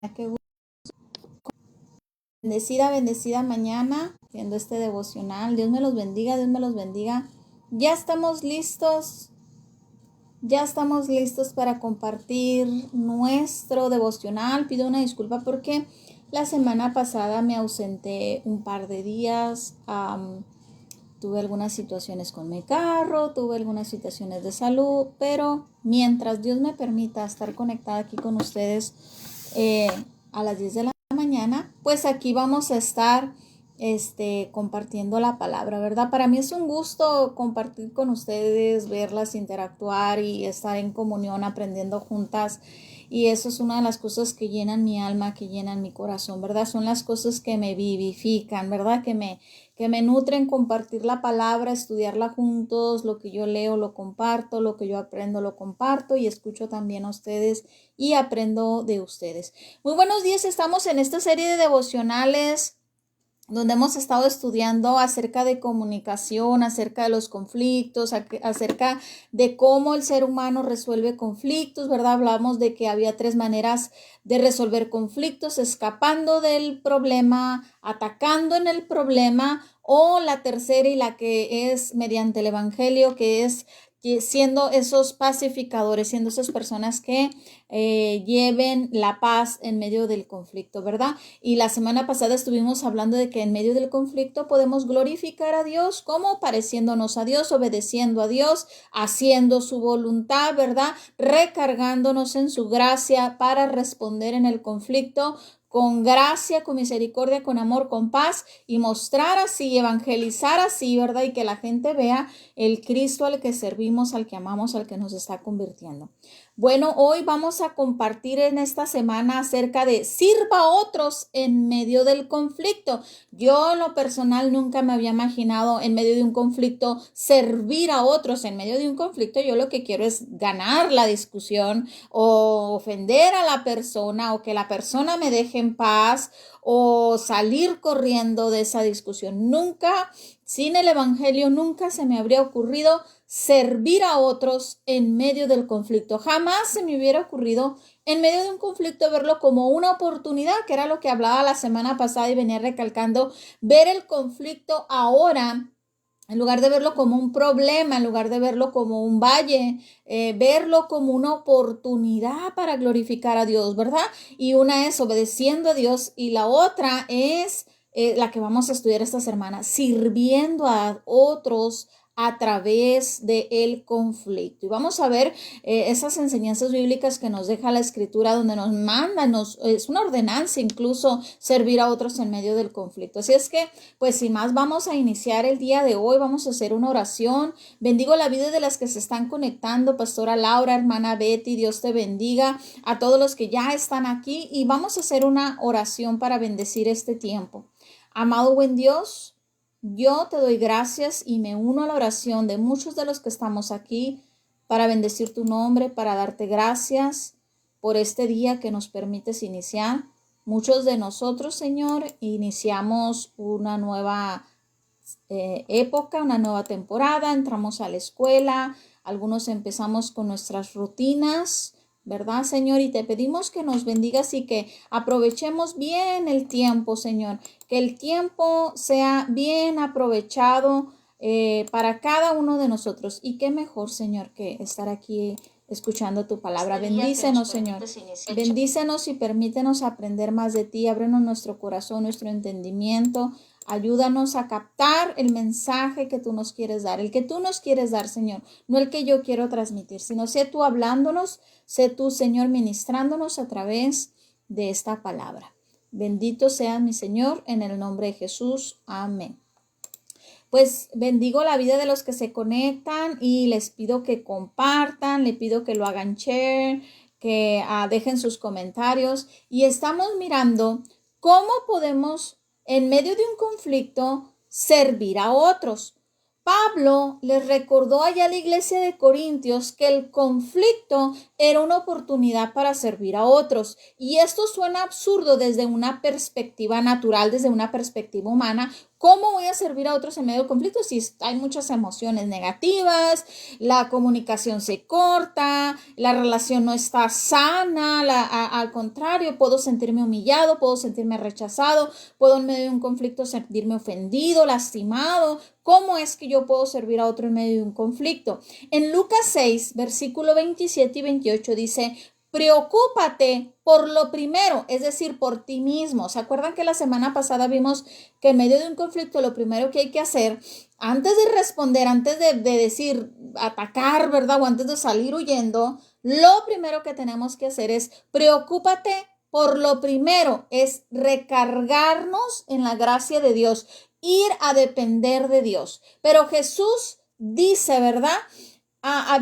Qué bendecida, bendecida mañana, viendo este devocional. Dios me los bendiga, Dios me los bendiga. Ya estamos listos para compartir nuestro devocional. Pido una disculpa porque la semana pasada me ausenté un par de días. Tuve algunas situaciones con mi carro, tuve algunas situaciones de salud, pero mientras Dios me permita estar conectada aquí con ustedes a las 10 de la mañana, pues aquí vamos a estar compartiendo la palabra, ¿verdad? Para mí es un gusto compartir con ustedes, verlas, interactuar y estar en comunión, aprendiendo juntas. Y eso es una de las cosas que llenan mi alma, que llenan mi corazón, ¿verdad? Son las cosas que me vivifican, ¿verdad? Que me nutren, compartir la palabra, estudiarla juntos, lo que yo leo lo comparto, lo que yo aprendo lo comparto y escucho también a ustedes y aprendo de ustedes. Muy buenos días, estamos en esta serie de devocionales donde hemos estado estudiando acerca de comunicación, acerca de los conflictos, acerca de cómo el ser humano resuelve conflictos, ¿verdad? Hablamos de que había 3 maneras de resolver conflictos: escapando del problema, atacando en el problema, o la tercera y la que es mediante el evangelio, que es siendo esos pacificadores, siendo esas personas que lleven la paz en medio del conflicto, ¿verdad? Y la semana pasada estuvimos hablando de que en medio del conflicto podemos glorificar a Dios, como pareciéndonos a Dios, obedeciendo a Dios, haciendo su voluntad, ¿verdad? Recargándonos en su gracia para responder en el conflicto con gracia, con misericordia, con amor, con paz, y mostrar así, evangelizar así, ¿verdad? Y que la gente vea el Cristo al que servimos, al que amamos, al que nos está convirtiendo. Bueno, hoy vamos a compartir en esta semana acerca de sirva a otros en medio del conflicto. Yo en lo personal nunca me había imaginado en medio de un conflicto servir a otros. En medio de un conflicto yo lo que quiero es ganar la discusión o ofender a la persona o que la persona me deje en paz o salir corriendo de esa discusión. Nunca, sin el evangelio, nunca se me habría ocurrido servir a otros en medio del conflicto. Jamás se me hubiera ocurrido en medio de un conflicto verlo como una oportunidad, que era lo que hablaba la semana pasada y venía recalcando, ver el conflicto ahora en lugar de verlo como un problema, en lugar de verlo como un valle, verlo como una oportunidad para glorificar a Dios, ¿verdad? Y una es obedeciendo a Dios y la otra es la que vamos a estudiar esta semana, sirviendo a otros a través del conflicto. Y vamos a ver esas enseñanzas bíblicas que nos deja la Escritura, donde nos manda, es una ordenanza incluso servir a otros en medio del conflicto. Así es que, pues sin más, vamos a iniciar el día de hoy, vamos a hacer una oración. Bendigo la vida de las que se están conectando, pastora Laura, hermana Betty, Dios te bendiga, a todos los que ya están aquí, y vamos a hacer una oración para bendecir este tiempo. Amado buen Dios, yo te doy gracias y me uno a la oración de muchos de los que estamos aquí para bendecir tu nombre, para darte gracias por este día que nos permites iniciar. Muchos de nosotros, Señor, iniciamos una nueva época, una nueva temporada, entramos a la escuela, algunos empezamos con nuestras rutinas, ¿verdad, Señor? Y te pedimos que nos bendigas y que aprovechemos bien el tiempo, Señor, que el tiempo sea bien aprovechado para cada uno de nosotros. Y qué mejor, Señor, que estar aquí escuchando tu palabra. Bendícenos, Señor. Bendícenos y permítenos aprender más de ti. Ábrenos nuestro corazón, nuestro entendimiento. Ayúdanos a captar el mensaje que tú nos quieres dar, el que tú nos quieres dar, Señor, no el que yo quiero transmitir, sino sé tú hablándonos, sé tú, Señor, ministrándonos a través de esta palabra. Bendito sea mi Señor, en el nombre de Jesús. Amén. Pues bendigo la vida de los que se conectan y les pido que compartan, les pido que lo hagan share, que dejen sus comentarios. Y estamos mirando cómo podemos, en medio de un conflicto, servir a otros. Pablo les recordó allá a la iglesia de Corintios que el conflicto era una oportunidad para servir a otros. Y esto suena absurdo desde una perspectiva natural, desde una perspectiva humana. ¿Cómo voy a servir a otros en medio de conflicto si hay muchas emociones negativas, la comunicación se corta, la relación no está sana? Al contrario, puedo sentirme humillado, puedo sentirme rechazado, puedo en medio de un conflicto sentirme ofendido, lastimado. ¿Cómo es que yo puedo servir a otro en medio de un conflicto? En Lucas 6, versículo 27 y 28 dice: preocúpate por lo primero, es decir, por ti mismo. ¿Se acuerdan que la semana pasada vimos que en medio de un conflicto lo primero que hay que hacer, antes de responder, antes de decir atacar, ¿verdad? O antes de salir huyendo, lo primero que tenemos que hacer es preocúpate por lo primero, es recargarnos en la gracia de Dios, ir a depender de Dios. Pero Jesús dice, ¿verdad?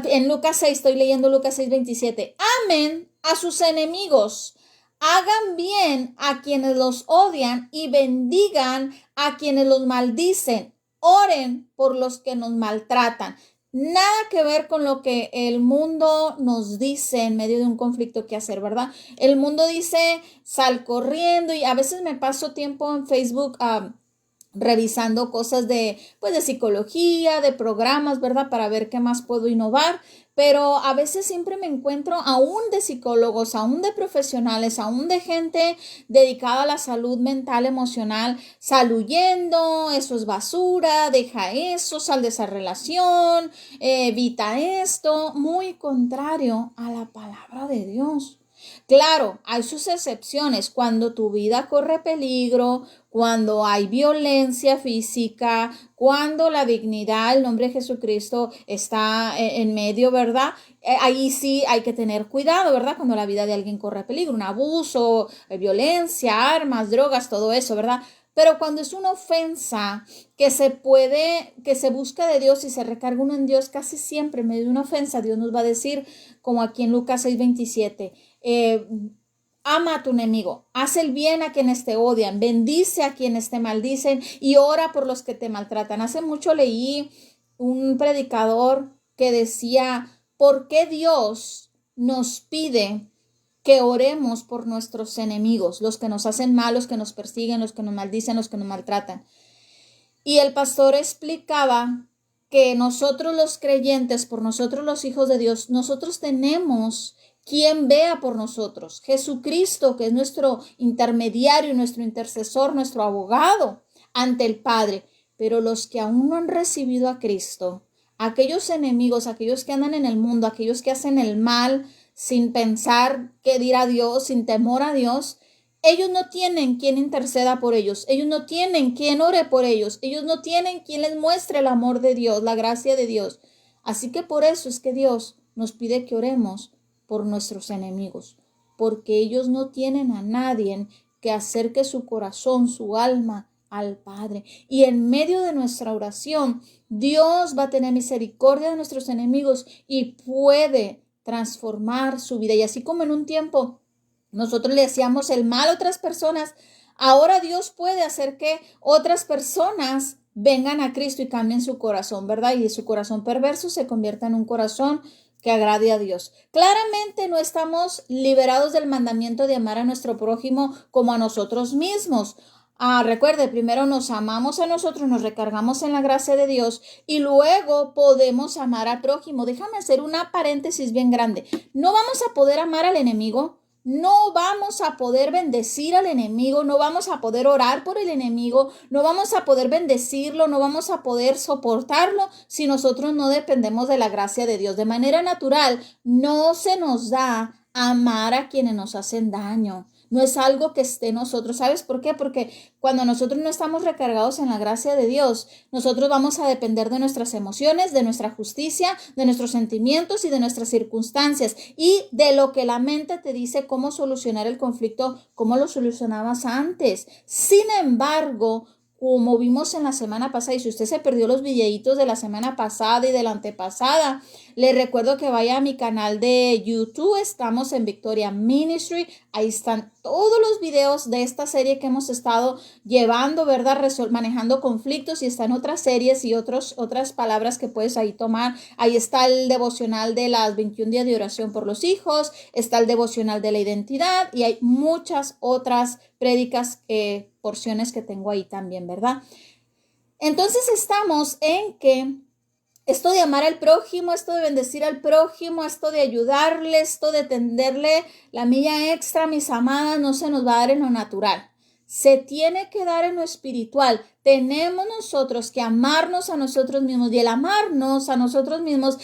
En Lucas 6, estoy leyendo Lucas 6, 27. Amen a sus enemigos, hagan bien a quienes los odian y bendigan a quienes los maldicen. Oren por los que nos maltratan. Nada que ver con lo que el mundo nos dice en medio de un conflicto que hacer, ¿verdad? El mundo dice, sal corriendo, y a veces me paso tiempo en Facebook revisando cosas pues de psicología, de programas, ¿verdad? Para ver qué más puedo innovar. Pero a veces siempre me encuentro aún de psicólogos, aún de profesionales, aún de gente dedicada a la salud mental, emocional, sal huyendo, eso es basura, deja eso, sal de esa relación, evita esto. Muy contrario a la palabra de Dios. Claro, hay sus excepciones, cuando tu vida corre peligro, cuando hay violencia física, cuando la dignidad, el nombre de Jesucristo está en medio, ¿verdad? Ahí sí hay que tener cuidado, ¿verdad? Cuando la vida de alguien corre peligro, un abuso, violencia, armas, drogas, todo eso, ¿verdad? Pero cuando es una ofensa que se busca de Dios y se recarga uno en Dios, casi siempre en medio de una ofensa, Dios nos va a decir, como aquí en Lucas 6:27, ama a tu enemigo, haz el bien a quienes te odian, bendice a quienes te maldicen y ora por los que te maltratan. Hace mucho leí un predicador que decía, ¿por qué Dios nos pide que oremos por nuestros enemigos, los que nos hacen mal, los que nos persiguen, los que nos maldicen, los que nos maltratan? Y el pastor explicaba que nosotros los creyentes, por nosotros los hijos de Dios, nosotros tenemos quien vea por nosotros. Jesucristo, que es nuestro intermediario, nuestro intercesor, nuestro abogado ante el Padre. Pero los que aún no han recibido a Cristo, aquellos enemigos, aquellos que andan en el mundo, aquellos que hacen el mal sin pensar qué dirá Dios, sin temor a Dios, ellos no tienen quien interceda por ellos, ellos no tienen quien ore por ellos, ellos no tienen quien les muestre el amor de Dios, la gracia de Dios. Así que por eso es que Dios nos pide que oremos por nuestros enemigos, porque ellos no tienen a nadie que acerque su corazón, su alma al Padre. Y en medio de nuestra oración, Dios va a tener misericordia de nuestros enemigos y puede transformar su vida. Y así como en un tiempo nosotros le hacíamos el mal a otras personas, ahora Dios puede hacer que otras personas vengan a Cristo y cambien su corazón, ¿verdad? Y su corazón perverso se convierta en un corazón que agrade a Dios. Claramente no estamos liberados del mandamiento de amar a nuestro prójimo como a nosotros mismos. Recuerde, primero nos amamos a nosotros, nos recargamos en la gracia de Dios y luego podemos amar al prójimo. Déjame hacer una paréntesis bien grande. No vamos a poder amar al enemigo, no vamos a poder bendecir al enemigo, no vamos a poder orar por el enemigo, no vamos a poder bendecirlo, no vamos a poder soportarlo si nosotros no dependemos de la gracia de Dios. De manera natural, no se nos da amar a quienes nos hacen daño. No es algo que esté en nosotros. ¿Sabes por qué? Porque cuando nosotros no estamos recargados en la gracia de Dios, nosotros vamos a depender de nuestras emociones, de nuestra justicia, de nuestros sentimientos y de nuestras circunstancias y de lo que la mente te dice cómo solucionar el conflicto, cómo lo solucionabas antes. Sin embargo, como vimos en la semana pasada, y si usted se perdió los videitos de la semana pasada y de la antepasada, Les recuerdo que vaya a mi canal de YouTube, estamos en Victoria Ministry, ahí están todos los videos de esta serie que hemos estado llevando, ¿verdad? Manejando conflictos, y están otras series y otras palabras que puedes ahí tomar. Ahí está el devocional de las 21 días de oración por los hijos, está el devocional de la identidad y hay muchas otras prédicas, porciones que tengo ahí también, ¿verdad? Entonces estamos en que esto de amar al prójimo, esto de bendecir al prójimo, esto de ayudarle, esto de tenderle la milla extra, mis amadas, no se nos va a dar en lo natural. Se tiene que dar en lo espiritual. Tenemos nosotros que amarnos a nosotros mismos, y el amarnos a nosotros mismos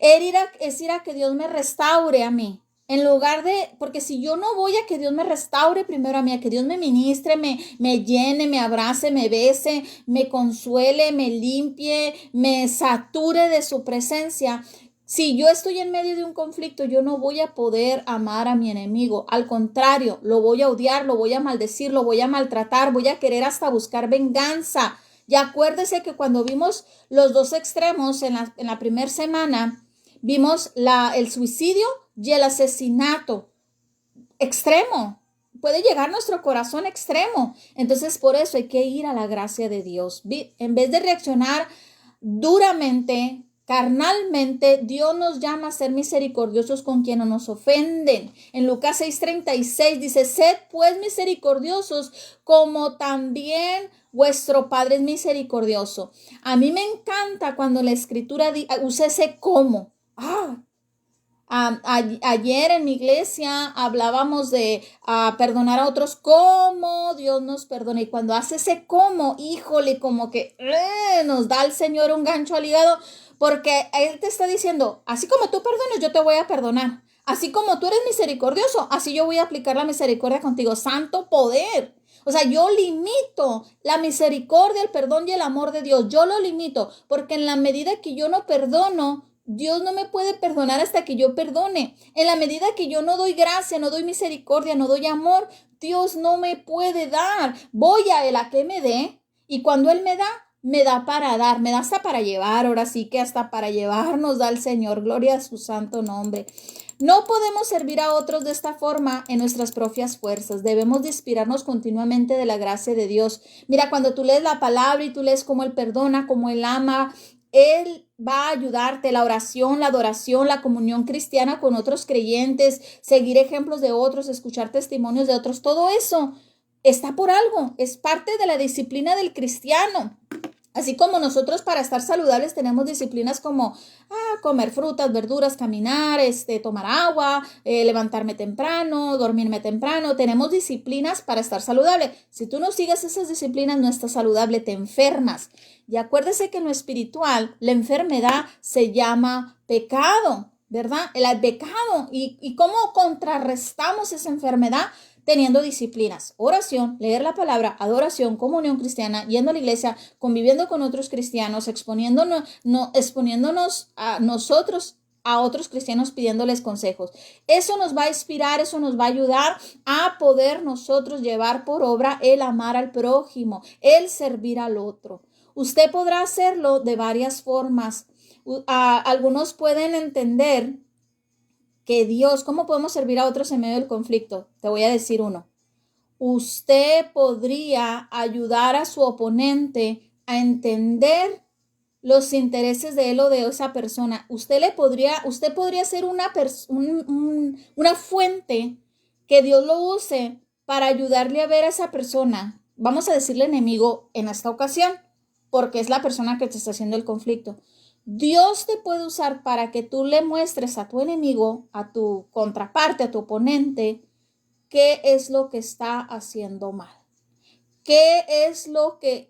es ir a que Dios me restaure a mí. En lugar de, porque si yo no voy a que Dios me restaure primero a mí, a que Dios me ministre, me llene, me abrace, me bese, me consuele, me limpie, me sature de su presencia. Si yo estoy en medio de un conflicto, yo no voy a poder amar a mi enemigo. Al contrario, lo voy a odiar, lo voy a maldecir, lo voy a maltratar, voy a querer hasta buscar venganza. Y acuérdese que cuando vimos los dos extremos en la primera semana, vimos el suicidio y el asesinato extremo. Puede llegar nuestro corazón extremo. Entonces, por eso hay que ir a la gracia de Dios. En vez de reaccionar duramente, carnalmente, Dios nos llama a ser misericordiosos con quienes nos ofenden. En Lucas 6:36 dice: sed pues misericordiosos como también vuestro Padre es misericordioso. A mí me encanta cuando la Escritura usa ese como. Ayer en mi iglesia hablábamos de perdonar a otros como Dios nos perdona, y cuando hace ese como, híjole, como que nos da el Señor un gancho al hígado, porque Él te está diciendo: así como tú perdones, yo te voy a perdonar, así como tú eres misericordioso, así yo voy a aplicar la misericordia contigo. Santo poder. O sea, yo limito la misericordia, el perdón y el amor de Dios. Yo lo limito, porque en la medida que yo no perdono, Dios no me puede perdonar hasta que yo perdone. En la medida que yo no doy gracia, no doy misericordia, no doy amor, Dios no me puede dar. Voy a Él a que me dé, y cuando Él me da para dar, me da hasta para llevar. Ahora sí que hasta para llevar nos da el Señor. Gloria a su santo nombre. No podemos servir a otros de esta forma en nuestras propias fuerzas. Debemos de inspirarnos continuamente de la gracia de Dios. Mira, cuando tú lees la palabra y tú lees cómo Él perdona, cómo Él ama, Él va a ayudarte. La oración, la adoración, la comunión cristiana con otros creyentes, seguir ejemplos de otros, escuchar testimonios de otros, todo eso está por algo, es parte de la disciplina del cristiano. Así como nosotros para estar saludables tenemos disciplinas como comer frutas, verduras, caminar, tomar agua, levantarme temprano, dormirme temprano. Tenemos disciplinas para estar saludable. Si tú no sigues esas disciplinas, no estás saludable, te enfermas. Y acuérdese que en lo espiritual la enfermedad se llama pecado, ¿verdad? El pecado. ¿Y cómo contrarrestamos esa enfermedad? Teniendo disciplinas: oración, leer la palabra, adoración, comunión cristiana, yendo a la iglesia, conviviendo con otros cristianos, exponiéndonos a nosotros, a otros cristianos, pidiéndoles consejos. Eso nos va a inspirar, eso nos va a ayudar a poder nosotros llevar por obra el amar al prójimo, el servir al otro. Usted podrá hacerlo de varias formas. Algunos pueden entender que Dios, ¿cómo podemos servir a otros en medio del conflicto? Te voy a decir uno. Usted podría ayudar a su oponente a entender los intereses de él o de esa persona. Usted podría ser una fuente que Dios lo use para ayudarle a ver a esa persona. Vamos a decirle enemigo en esta ocasión, porque es la persona que te está haciendo el conflicto. Dios te puede usar para que tú le muestres a tu enemigo, a tu contraparte, a tu oponente, qué es lo que está haciendo mal.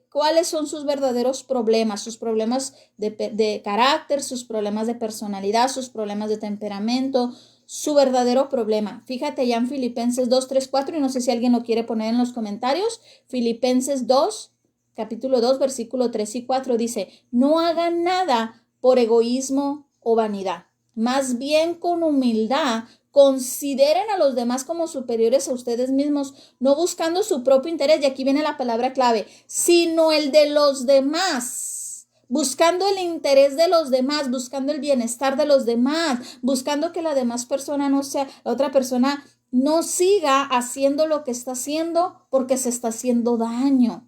Cuáles son sus verdaderos problemas, sus problemas de carácter, sus problemas de personalidad, sus problemas de temperamento, su verdadero problema. Fíjate ya en Filipenses 2, 3, 4, y no sé si alguien lo quiere poner en los comentarios. Filipenses 2, capítulo 2, versículo 3 y 4 dice: no hagan nada por egoísmo o vanidad, más bien con humildad consideren a los demás como superiores a ustedes mismos, no buscando su propio interés, y aquí viene la palabra clave, sino el de los demás. buscando el interés de los demás, buscando el bienestar de los demás, buscando que la demás persona la otra persona no siga haciendo lo que está haciendo porque se está haciendo daño.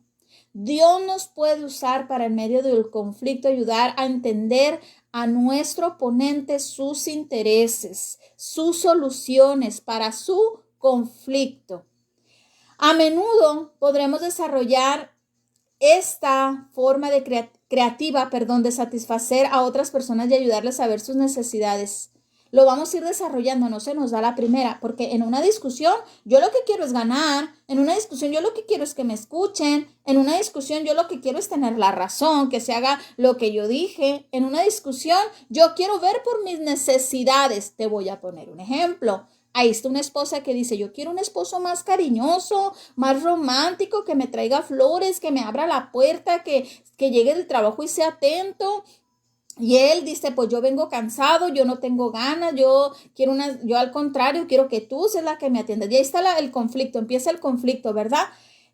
Dios nos puede usar para en medio del conflicto ayudar a entender a nuestro oponente sus intereses, sus soluciones para su conflicto. A menudo podremos desarrollar esta forma de creativa, de satisfacer a otras personas y ayudarles a ver sus necesidades. Lo vamos a ir desarrollando, no se nos da la primera, porque en una discusión yo lo que quiero es ganar, en una discusión yo lo que quiero es que me escuchen, en una discusión yo lo que quiero es tener la razón, que se haga lo que yo dije, en una discusión yo quiero ver por mis necesidades. Te voy a poner un ejemplo. Ahí está una esposa que dice, yo quiero un esposo más cariñoso, más romántico, que me traiga flores, que me abra la puerta, que llegue del trabajo y sea atento. Y él dice, pues yo vengo cansado, yo no tengo ganas, yo al contrario, quiero que tú seas la que me atiendas. Y ahí está el conflicto, empieza el conflicto, ¿verdad?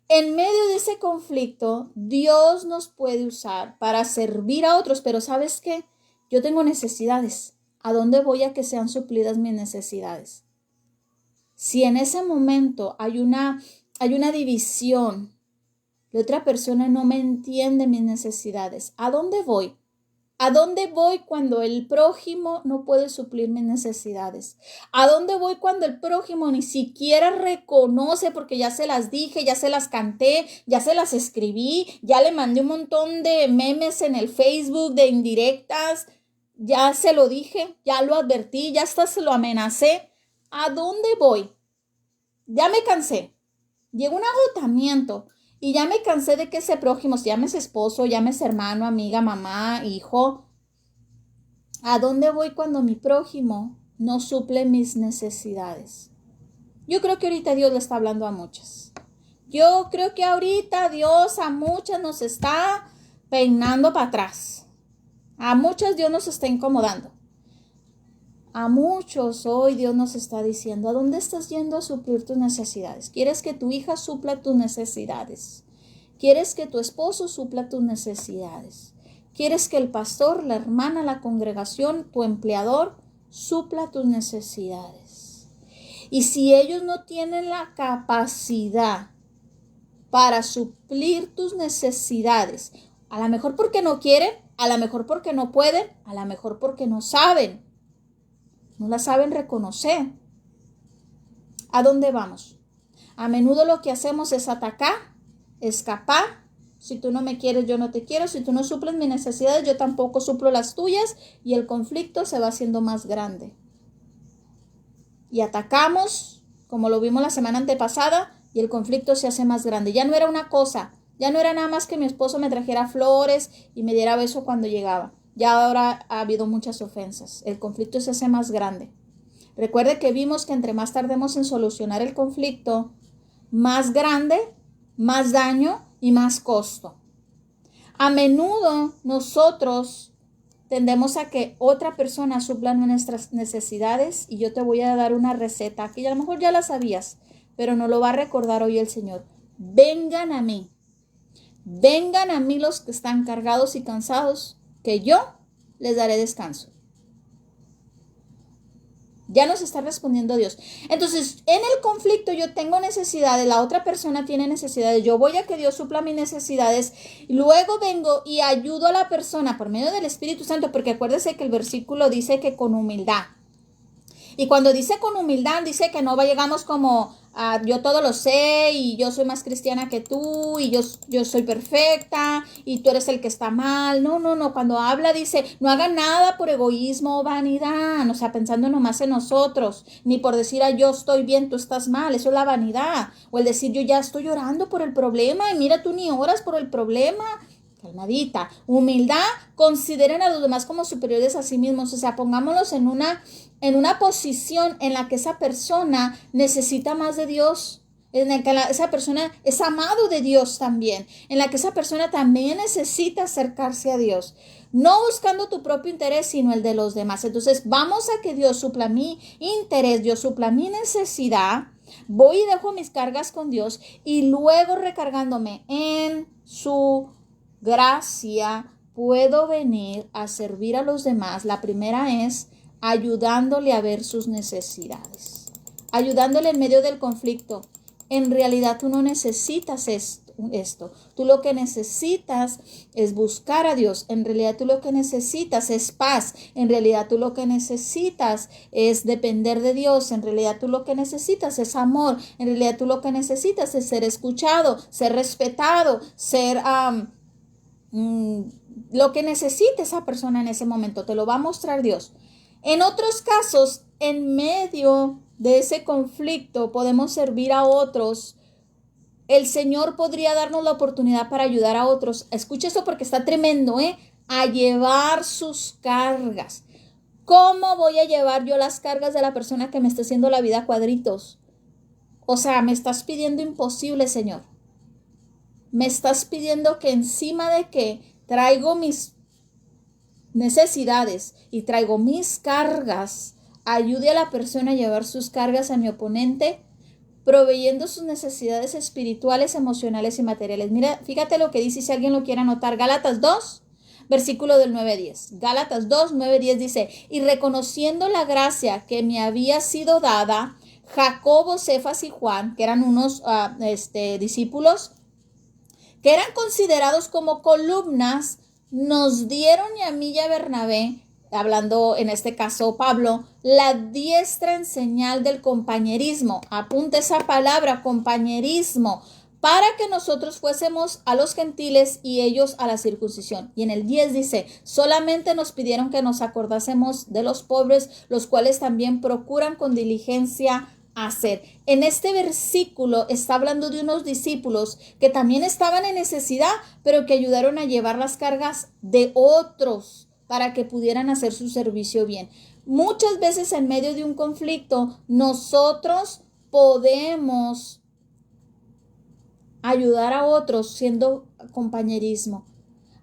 En medio de ese conflicto, Dios nos puede usar para servir a otros, pero ¿sabes qué? Yo tengo necesidades. ¿A dónde voy a que sean suplidas mis necesidades? Si en ese momento hay una división, la otra persona no me entiende mis necesidades, ¿a dónde voy? ¿A dónde voy cuando el prójimo no puede suplir mis necesidades? ¿A dónde voy cuando el prójimo ni siquiera reconoce porque ya se las dije, ya se las canté, ya se las escribí, ya le mandé un montón de memes en el Facebook, de indirectas, ya se lo dije, ya lo advertí, ya hasta se lo amenacé? ¿A dónde voy? Ya me cansé. Llegó un agotamiento. Y ya me cansé de que ese prójimo, llámese esposo, llámese hermano, amiga, mamá, hijo. ¿A dónde voy cuando mi prójimo no suple mis necesidades? Yo creo que ahorita Dios le está hablando a muchas. Yo creo que ahorita Dios a muchas nos está peinando para atrás. A muchas Dios nos está incomodando. A muchos hoy Dios nos está diciendo, ¿a dónde estás yendo a suplir tus necesidades? ¿Quieres que tu hija supla tus necesidades? ¿Quieres que tu esposo supla tus necesidades? ¿Quieres que el pastor, la hermana, la congregación, tu empleador supla tus necesidades? Y si ellos no tienen la capacidad para suplir tus necesidades, a lo mejor porque no quieren, a lo mejor porque no pueden, a lo mejor porque no saben, no la saben reconocer. ¿A dónde vamos? A menudo lo que hacemos es atacar, escapar. Si tú no me quieres, yo no te quiero. Si tú no suples mis necesidades, yo tampoco suplo las tuyas. Y el conflicto se va haciendo más grande. Y atacamos, como lo vimos la semana antepasada, y el conflicto se hace más grande. Ya no era una cosa, ya no era nada más que mi esposo me trajera flores y me diera beso cuando llegaba. Ya ahora ha habido muchas ofensas. El conflicto se hace más grande. Recuerde que vimos que entre más tardemos en solucionar el conflicto, más grande, más daño y más costo. A menudo nosotros tendemos a que otra persona supla nuestras necesidades, y yo te voy a dar una receta que a lo mejor ya la sabías, pero no lo va a recordar hoy el Señor. Vengan a mí los que están cargados y cansados, que yo les daré descanso. Ya nos está respondiendo Dios. Entonces, en el conflicto yo tengo necesidades, la otra persona tiene necesidades, yo voy a que Dios supla mis necesidades, y luego vengo y ayudo a la persona por medio del Espíritu Santo, porque acuérdese que el versículo dice que con humildad. Y cuando dice con humildad, dice que no llegamos como yo todo lo sé y yo soy más cristiana que tú y yo soy perfecta y tú eres el que está mal. No. Cuando habla dice, no hagan nada por egoísmo o vanidad, o sea, pensando nomás en nosotros, ni por decir, yo estoy bien, tú estás mal. Eso es la vanidad. O el decir, yo ya estoy orando por el problema y mira, tú ni oras por el problema. Calmadita. Humildad, consideren a los demás como superiores a sí mismos. O sea, pongámoslos en una posición en la que esa persona necesita más de Dios, en la que esa persona es amado de Dios también, en la que esa persona también necesita acercarse a Dios, no buscando tu propio interés, sino el de los demás. Entonces, vamos a que Dios supla mi interés, Dios supla mi necesidad, voy y dejo mis cargas con Dios y luego recargándome en su gracia, puedo venir a servir a los demás. La primera es ayudándole a ver sus necesidades, ayudándole en medio del conflicto. En realidad tú no necesitas esto. Tú lo que necesitas es buscar a Dios. En realidad tú lo que necesitas es paz. En realidad tú lo que necesitas es depender de Dios. En realidad tú lo que necesitas es amor. En realidad tú lo que necesitas es ser escuchado, ser respetado, ser lo que necesite esa persona en ese momento. Te lo va a mostrar Dios. En otros casos, en medio de ese conflicto, podemos servir a otros. El Señor podría darnos la oportunidad para ayudar a otros. Escucha eso porque está tremendo, a llevar sus cargas. ¿Cómo voy a llevar yo las cargas de la persona que me está haciendo la vida a cuadritos? O sea, me estás pidiendo imposible, Señor. Me estás pidiendo que encima de que traigo mis necesidades y traigo mis cargas, ayude a la persona a llevar sus cargas a mi oponente, proveyendo sus necesidades espirituales, emocionales y materiales. Mira, fíjate lo que dice, si alguien lo quiere anotar, Gálatas 2, versículo del 9-10. Gálatas 2, 9-10 dice, y reconociendo la gracia que me había sido dada, Jacobo, Cefas y Juan, que eran unos discípulos, que eran considerados como columnas, nos dieron y a mí y a Bernabé, hablando en este caso Pablo, la diestra en señal del compañerismo. Apunta esa palabra, compañerismo, para que nosotros fuésemos a los gentiles y ellos a la circuncisión. Y en el 10 dice, solamente nos pidieron que nos acordásemos de los pobres, los cuales también procuran con diligencia hacer. En este versículo está hablando de unos discípulos que también estaban en necesidad, pero que ayudaron a llevar las cargas de otros para que pudieran hacer su servicio bien. Muchas veces en medio de un conflicto nosotros podemos ayudar a otros siendo compañerismo.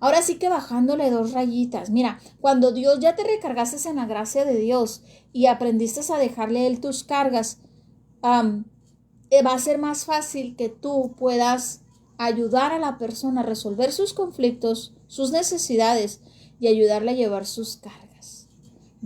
Ahora sí que bajándole 2 rayitas. Mira, cuando Dios ya te recargaste en la gracia de Dios y aprendiste a dejarle a Él tus cargas, va a ser más fácil que tú puedas ayudar a la persona a resolver sus conflictos, sus necesidades y ayudarle a llevar sus cargas.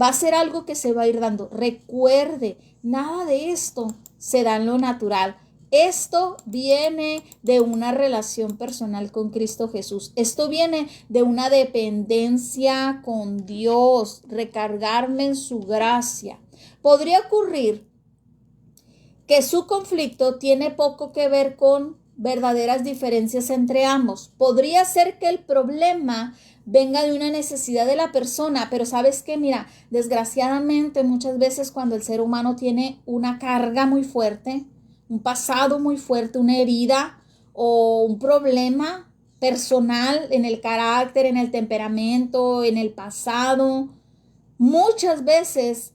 Va a ser algo que se va a ir dando. Recuerde, nada de esto se da en lo natural. Esto viene de una relación personal con Cristo Jesús. Esto viene de una dependencia con Dios, recargarme en su gracia. Podría ocurrir que su conflicto tiene poco que ver con verdaderas diferencias entre ambos. Podría ser que el problema venga de una necesidad de la persona, pero ¿sabes qué? Mira, desgraciadamente muchas veces cuando el ser humano tiene una carga muy fuerte, un pasado muy fuerte, una herida o un problema personal en el carácter, en el temperamento, en el pasado, muchas veces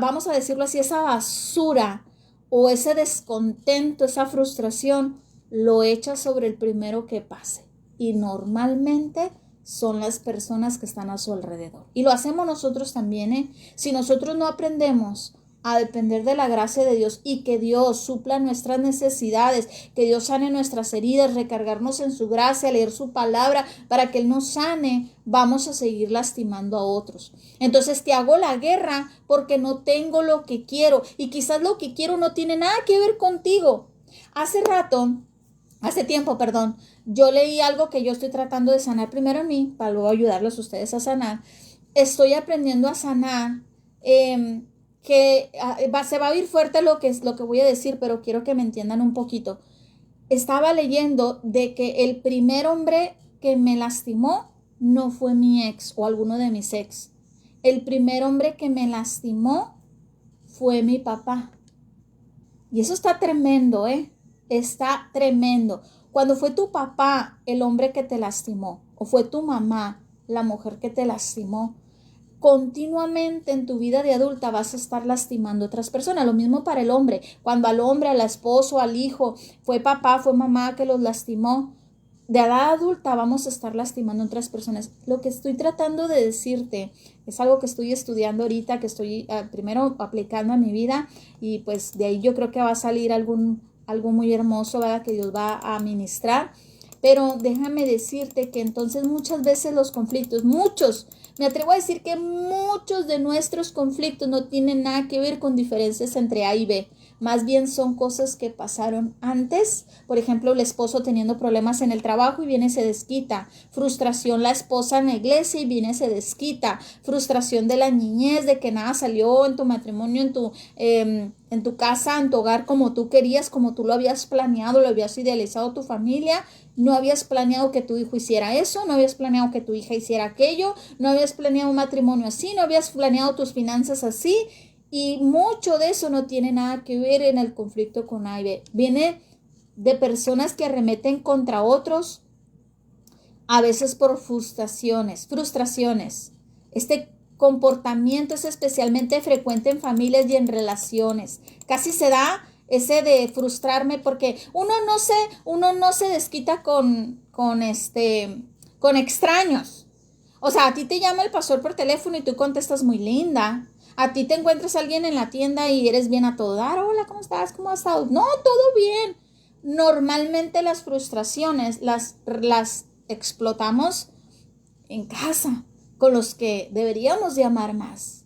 vamos a decirlo así, esa basura o ese descontento, esa frustración, lo echa sobre el primero que pase. Y normalmente son las personas que están a su alrededor. Y lo hacemos nosotros también, Si nosotros no aprendemos a depender de la gracia de Dios y que Dios supla nuestras necesidades, que Dios sane nuestras heridas, recargarnos en su gracia, leer su palabra para que Él nos sane, vamos a seguir lastimando a otros. Entonces te hago la guerra porque no tengo lo que quiero y quizás lo que quiero no tiene nada que ver contigo. Hace tiempo, yo leí algo que yo estoy tratando de sanar primero en mí, para luego ayudarlos a ustedes a sanar. Estoy aprendiendo a sanar, que se va a oír fuerte lo que voy a decir, pero quiero que me entiendan un poquito. Estaba leyendo de que el primer hombre que me lastimó no fue mi ex o alguno de mis ex. El primer hombre que me lastimó fue mi papá. Y eso está tremendo, Está tremendo. Cuando fue tu papá el hombre que te lastimó, o fue tu mamá la mujer que te lastimó, continuamente en tu vida de adulta vas a estar lastimando a otras personas. Lo mismo para el hombre. Cuando al hombre, al esposo, al hijo, fue papá, fue mamá que los lastimó, de edad adulta vamos a estar lastimando a otras personas. Lo que estoy tratando de decirte es algo que estoy estudiando ahorita, que estoy primero aplicando a mi vida y pues de ahí yo creo que va a salir algo muy hermoso, ¿verdad? Que Dios va a ministrar. Pero déjame decirte que entonces muchas veces los conflictos, me atrevo a decir que muchos de nuestros conflictos no tienen nada que ver con diferencias entre A y B. Más bien son cosas que pasaron antes. Por ejemplo, el esposo teniendo problemas en el trabajo y viene y se desquita. Frustración la esposa en la iglesia y viene y se desquita. Frustración de la niñez, de que nada salió en tu matrimonio, en tu casa, en tu hogar como tú querías, como tú lo habías planeado, lo habías idealizado tu familia. No habías planeado que tu hijo hiciera eso, no habías planeado que tu hija hiciera aquello, no habías planeado un matrimonio así, no habías planeado tus finanzas así. Y mucho de eso no tiene nada que ver en el conflicto con A y B. Viene de personas que arremeten contra otros, a veces por frustraciones. Este comportamiento es especialmente frecuente en familias y en relaciones. Casi se da ese de frustrarme porque uno no se desquita con extraños. O sea, a ti te llama el pastor por teléfono y tú contestas muy linda. A ti te encuentras a alguien en la tienda y eres bien a todo dar. Hola, ¿cómo estás? ¿Cómo has estado? No, todo bien. Normalmente las frustraciones las explotamos en casa con los que deberíamos de amar más.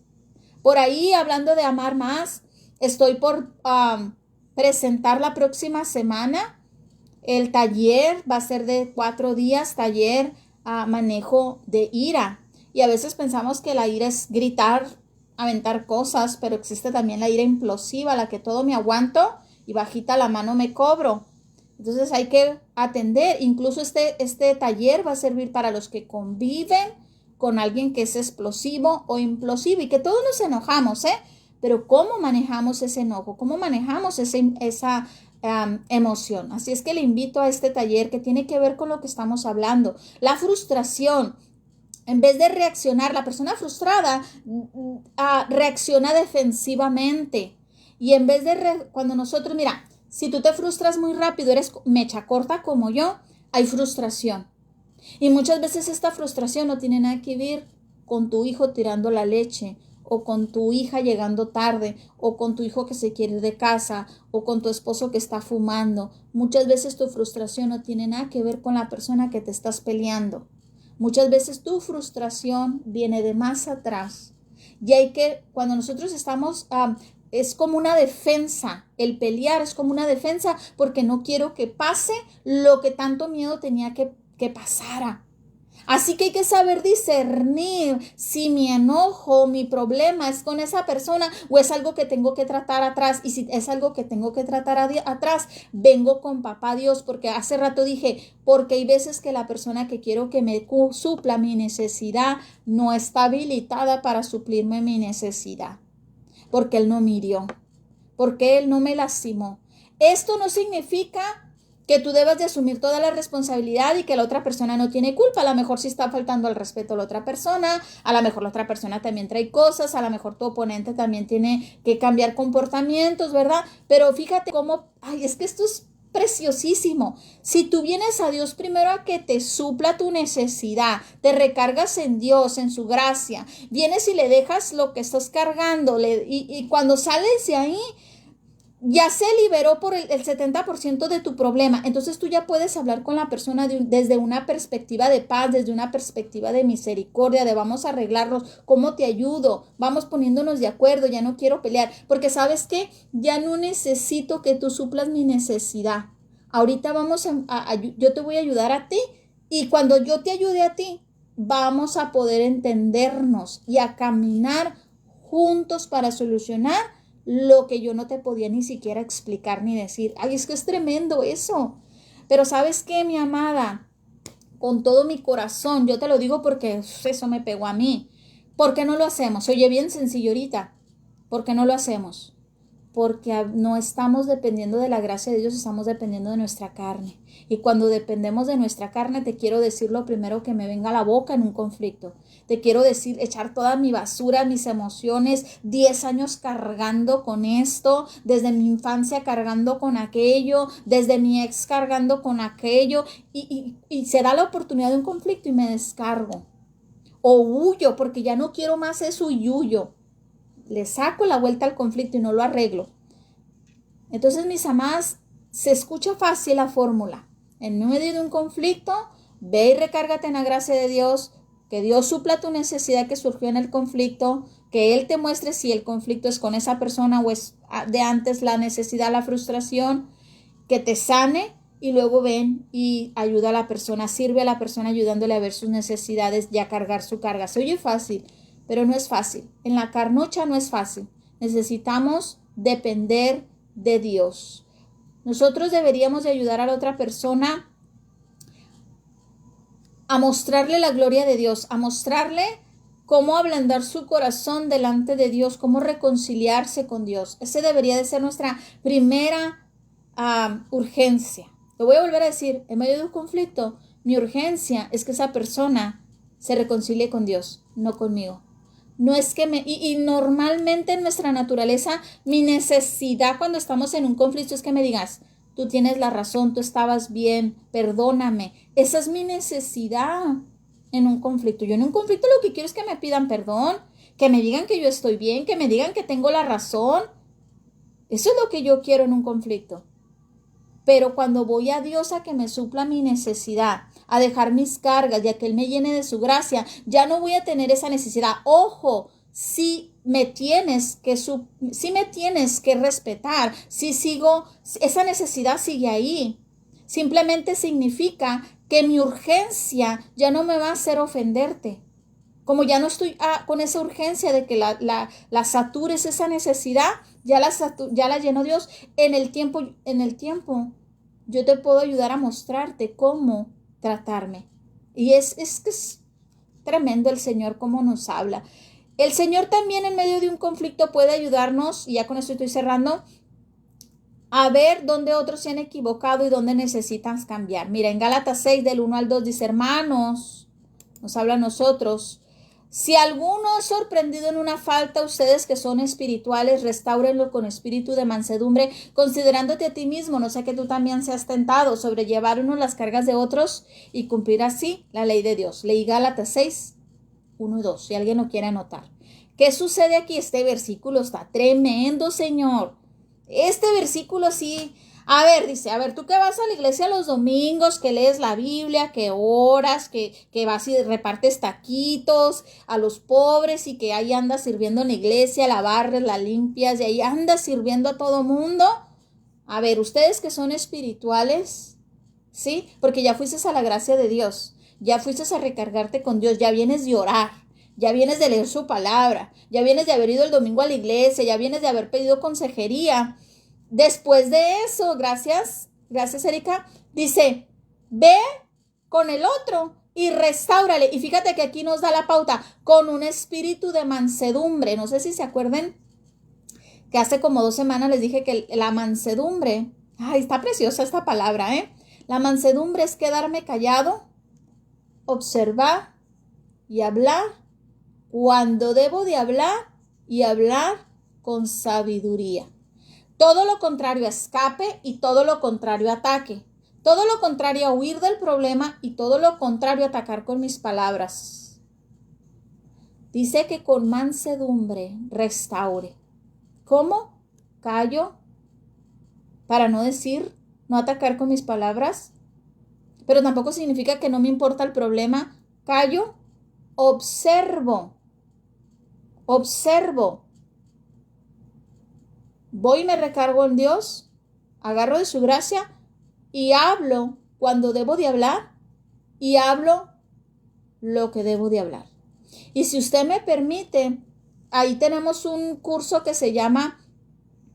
Por ahí, hablando de amar más, estoy por presentar la próxima semana el taller. Va a ser de 4 días, taller a manejo de ira. Y a veces pensamos que la ira es gritar, aventar cosas, pero existe también la ira implosiva, la que todo me aguanto y bajita la mano me cobro. Entonces hay que atender. Incluso este taller va a servir para los que conviven con alguien que es explosivo o implosivo y que todos nos enojamos, pero ¿cómo manejamos ese enojo? ¿Cómo manejamos esa emoción? Así es que le invito a este taller que tiene que ver con lo que estamos hablando. La frustración. En vez de reaccionar, la persona frustrada reacciona defensivamente. Y en vez de, cuando nosotros, mira, si tú te frustras muy rápido, eres mecha corta como yo, hay frustración. Y muchas veces esta frustración no tiene nada que ver con tu hijo tirando la leche, o con tu hija llegando tarde, o con tu hijo que se quiere ir de casa, o con tu esposo que está fumando. Muchas veces tu frustración no tiene nada que ver con la persona que te estás peleando. Muchas veces tu frustración viene de más atrás. Y hay que, cuando nosotros estamos, es como una defensa. El pelear es como una defensa porque no quiero que pase lo que tanto miedo tenía que pasara. Así que hay que saber discernir si mi enojo, mi problema es con esa persona o es algo que tengo que tratar atrás. Y si es algo que tengo que tratar atrás, vengo con papá Dios, porque hace rato dije, porque hay veces que la persona que quiero que me supla mi necesidad no está habilitada para suplirme mi necesidad, porque Él no me hirió, porque Él no me lastimó. Esto no significa que tú debas de asumir toda la responsabilidad y que la otra persona no tiene culpa. A lo mejor sí está faltando al respeto a la otra persona, a lo mejor la otra persona también trae cosas, a lo mejor tu oponente también tiene que cambiar comportamientos, ¿verdad? Pero fíjate cómo, es que esto es preciosísimo. Si tú vienes a Dios primero a que te supla tu necesidad, te recargas en Dios, en su gracia, vienes y le dejas lo que estás cargando y cuando sales de ahí, ya se liberó por el 70% de tu problema. Entonces tú ya puedes hablar con la persona desde una perspectiva de paz, desde una perspectiva de misericordia, de vamos a arreglarlos, ¿cómo te ayudo? Vamos poniéndonos de acuerdo, ya no quiero pelear, porque ¿sabes qué? Ya no necesito que tú suplas mi necesidad. Ahorita yo te voy a ayudar a ti y cuando yo te ayude a ti, vamos a poder entendernos y a caminar juntos para solucionar lo que yo no te podía ni siquiera explicar ni decir. Es que es tremendo eso. Pero ¿sabes qué, mi amada? Con todo mi corazón, yo te lo digo porque eso me pegó a mí. ¿Por qué no lo hacemos? Oye, bien sencillo ahorita. ¿Por qué no lo hacemos? Porque no estamos dependiendo de la gracia de Dios, estamos dependiendo de nuestra carne. Y cuando dependemos de nuestra carne, te quiero decir lo primero que me venga a la boca en un conflicto. Te quiero decir, echar toda mi basura, mis emociones, 10 años cargando con esto, desde mi infancia cargando con aquello, desde mi ex cargando con aquello, y se da la oportunidad de un conflicto y me descargo. O huyo, porque ya no quiero más eso y huyo. Le saco la vuelta al conflicto y no lo arreglo. Entonces, mis amadas, se escucha fácil la fórmula. en medio de un conflicto, ve y recárgate en la gracia de Dios, que Dios supla tu necesidad que surgió en el conflicto, que Él te muestre si el conflicto es con esa persona o es de antes la necesidad, la frustración, que te sane y luego ven y ayuda a la persona, sirve a la persona ayudándole a ver sus necesidades y a cargar su carga. Se oye fácil, pero no es fácil. En la carnocha no es fácil. Necesitamos depender de Dios. Nosotros deberíamos de ayudar a la otra persona a mostrarle la gloria de Dios, a mostrarle cómo ablandar su corazón delante de Dios, cómo reconciliarse con Dios. Ese debería de ser nuestra primera urgencia. Lo voy a volver a decir, en medio de un conflicto, mi urgencia es que esa persona se reconcilie con Dios, no conmigo. No es que y normalmente en nuestra naturaleza, mi necesidad cuando estamos en un conflicto es que me digas, tú tienes la razón, tú estabas bien, perdóname. Esa es mi necesidad en un conflicto. Yo en un conflicto lo que quiero es que me pidan perdón, que me digan que yo estoy bien, que me digan que tengo la razón. Eso es lo que yo quiero en un conflicto. Pero cuando voy a Dios a que me supla mi necesidad, a dejar mis cargas y a que Él me llene de su gracia, ya no voy a tener esa necesidad. Ojo, si me tienes que respetar, si sigo, esa necesidad sigue ahí. Simplemente significa que mi urgencia ya no me va a hacer ofenderte. Como ya no estoy con esa urgencia de que la satures esa necesidad, ya la llenó Dios. En el tiempo, yo te puedo ayudar a mostrarte cómo tratarme. Y es que es tremendo el Señor cómo nos habla. El Señor también en medio de un conflicto puede ayudarnos, y ya con esto estoy cerrando, a ver dónde otros se han equivocado y dónde necesitan cambiar. Mira, en Gálatas 6 del 1 al 2 dice, hermanos, nos habla a nosotros, si alguno es sorprendido en una falta, ustedes que son espirituales, restáurenlo con espíritu de mansedumbre, considerándote a ti mismo, no sea que tú también seas tentado, sobrellevar uno las cargas de otros y cumplir así la ley de Dios. Leí Gálatas 6, 1 y 2, si alguien lo quiere anotar. ¿Qué sucede aquí? Este versículo está tremendo, Señor. Este versículo sí. A ver, dice, tú que vas a la iglesia los domingos, que lees la Biblia, que oras, que vas y repartes taquitos a los pobres y que ahí andas sirviendo en la iglesia, la barres, la limpias y ahí andas sirviendo a todo mundo. A ver, ustedes que son espirituales, ¿sí? Porque ya fuiste a la gracia de Dios, ya fuiste a recargarte con Dios, ya vienes de orar, ya vienes de leer su palabra, ya vienes de haber ido el domingo a la iglesia, ya vienes de haber pedido consejería. Después de eso, gracias Erika, dice, ve con el otro y restáurale. Y fíjate que aquí nos da la pauta, con un espíritu de mansedumbre. No sé si se acuerdan que hace como 2 semanas les dije que la mansedumbre, está preciosa esta palabra, La mansedumbre es quedarme callado, observar y hablar cuando debo de hablar y hablar con sabiduría. Todo lo contrario a escape y todo lo contrario a ataque. Todo lo contrario a huir del problema y todo lo contrario a atacar con mis palabras. Dice que con mansedumbre restaure. ¿Cómo? Callo para no atacar con mis palabras. Pero tampoco significa que no me importa el problema. Callo, observo. Voy y me recargo en Dios, agarro de su gracia y hablo cuando debo de hablar y hablo lo que debo de hablar. Y si usted me permite, ahí tenemos un curso que se llama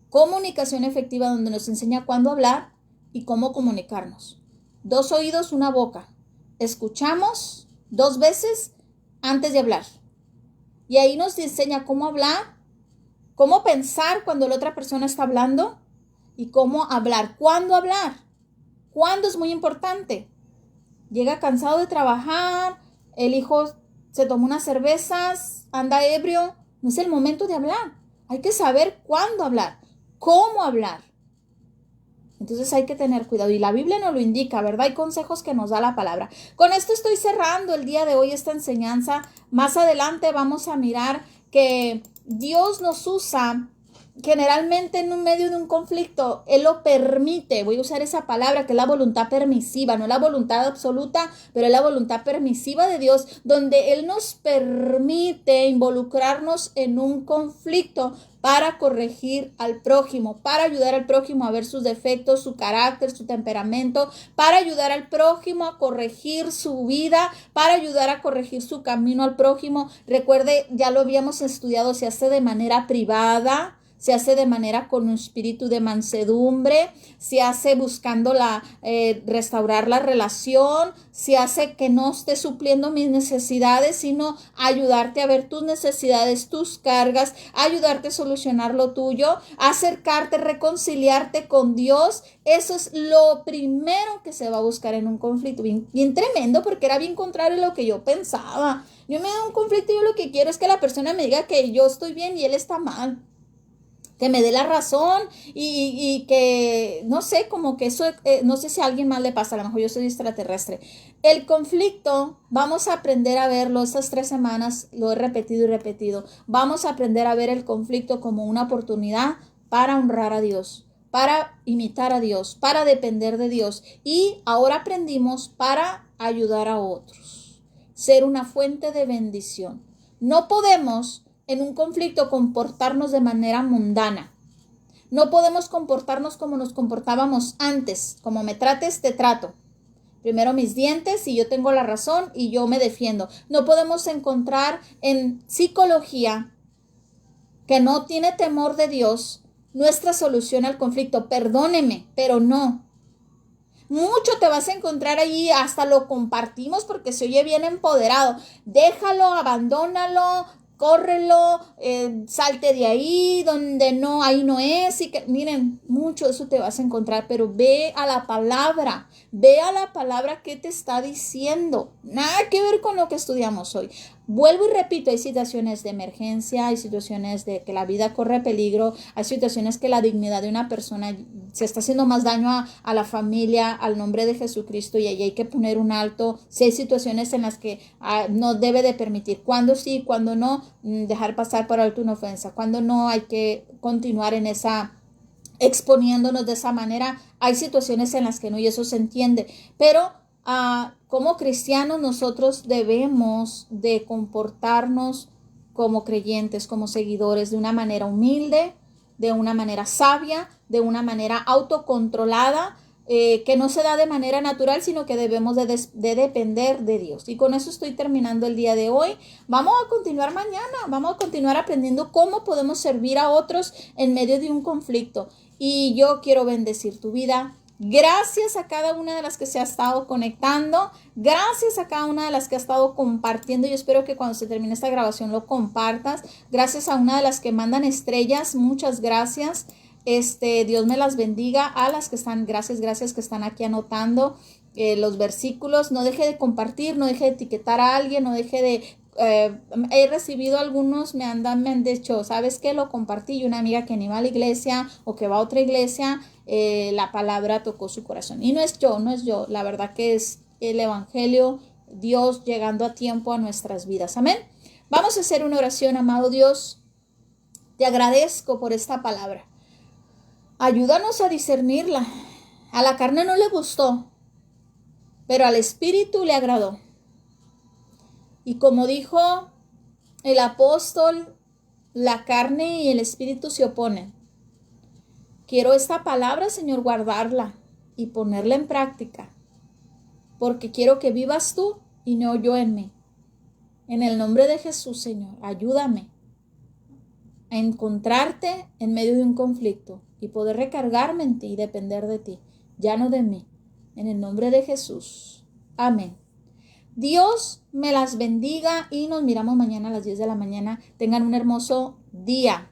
Comunicación Efectiva, donde nos enseña cuándo hablar y cómo comunicarnos. 2 oídos, 1 boca. Escuchamos 2 veces antes de hablar. Y ahí nos enseña cómo hablar, cómo pensar cuando la otra persona está hablando y cómo hablar. ¿Cuándo hablar? ¿Cuándo es muy importante? Llega cansado de trabajar, el hijo se tomó unas cervezas, anda ebrio. No es el momento de hablar. Hay que saber cuándo hablar, cómo hablar. Entonces hay que tener cuidado. Y la Biblia nos lo indica, ¿verdad? Hay consejos que nos da la palabra. Con esto estoy cerrando el día de hoy esta enseñanza. Más adelante vamos a mirar que Dios nos usa generalmente en un medio de un conflicto, Él lo permite. Voy a usar esa palabra que es la voluntad permisiva, no la voluntad absoluta, pero es la voluntad permisiva de Dios, donde Él nos permite involucrarnos en un conflicto para corregir al prójimo, para ayudar al prójimo a ver sus defectos, su carácter, su temperamento, para ayudar al prójimo a corregir su vida, para ayudar a corregir su camino al prójimo. Recuerde, ya lo habíamos estudiado, se hace de manera privada, se hace de manera con un espíritu de mansedumbre, se hace buscando restaurar la relación, se hace que no esté supliendo mis necesidades, sino ayudarte a ver tus necesidades, tus cargas, ayudarte a solucionar lo tuyo, acercarte, reconciliarte con Dios. Eso es lo primero que se va a buscar en un conflicto. Bien tremendo, porque era bien contrario a lo que yo pensaba. Yo me da un conflicto y yo lo que quiero es que la persona me diga que yo estoy bien y él está mal, que me dé la razón y que, no sé, como que eso, no sé si a alguien más le pasa, a lo mejor yo soy extraterrestre. El conflicto, vamos a aprender a verlo, estas 3 semanas lo he repetido y repetido, vamos a aprender a ver el conflicto como una oportunidad para honrar a Dios, para imitar a Dios, para depender de Dios, y ahora aprendimos para ayudar a otros, ser una fuente de bendición. No podemos en un conflicto comportarnos de manera mundana. No podemos comportarnos como nos comportábamos antes. Como me trates, te trato. Primero mis dientes y yo tengo la razón y yo me defiendo. No podemos encontrar en psicología, que no tiene temor de Dios, nuestra solución al conflicto. Perdóneme, pero no. Mucho te vas a encontrar allí, hasta lo compartimos porque se oye bien empoderado. Déjalo, abandónalo, córrelo, salte de ahí, donde no, ahí no es. Y que, miren, mucho de eso te vas a encontrar, pero ve a la palabra que te está diciendo. Nada que ver con lo que estudiamos hoy. Vuelvo y repito, hay situaciones de emergencia, hay situaciones de que la vida corre peligro, hay situaciones que la dignidad de una persona se está haciendo más daño a la familia, al nombre de Jesucristo, y ahí hay que poner un alto. Si hay situaciones en las que no debe de permitir, cuando sí, cuando no, dejar pasar por alto una ofensa, cuando no, hay que continuar en esa, exponiéndonos de esa manera. Hay situaciones en las que no, y eso se entiende, pero como cristianos nosotros debemos de comportarnos como creyentes, como seguidores, de una manera humilde, de una manera sabia, de una manera autocontrolada, que no se da de manera natural, sino que debemos de depender de Dios. Y con eso estoy terminando el día de hoy. Vamos a continuar mañana, vamos a continuar aprendiendo cómo podemos servir a otros en medio de un conflicto. Y yo quiero bendecir tu vida. Gracias a cada una de las que se ha estado conectando, gracias a cada una de las que ha estado compartiendo. Yo espero que cuando se termine esta grabación lo compartas. Gracias a una de las que mandan estrellas, muchas gracias. Dios me las bendiga. A las que están, gracias que están aquí anotando los versículos. No deje de compartir, no deje de etiquetar a alguien, no deje de... he recibido algunos, me han dicho, ¿sabes qué? Lo compartí, y una amiga que ni va a la iglesia o que va a otra iglesia, la palabra tocó su corazón. Y no es yo, la verdad que es el evangelio, Dios llegando a tiempo a nuestras vidas. Amén. Vamos a hacer una oración. Amado Dios, te agradezco por esta palabra. Ayúdanos a discernirla. A la carne no le gustó, pero al espíritu le agradó. Y como dijo el apóstol, la carne y el espíritu se oponen. Quiero esta palabra, Señor, guardarla y ponerla en práctica, porque quiero que vivas tú y no yo en mí. En el nombre de Jesús, Señor, ayúdame a encontrarte en medio de un conflicto y poder recargarme en ti y depender de ti, ya no de mí. En el nombre de Jesús. Amén. Dios me las bendiga y nos miramos mañana a las 10 de la mañana. Tengan un hermoso día.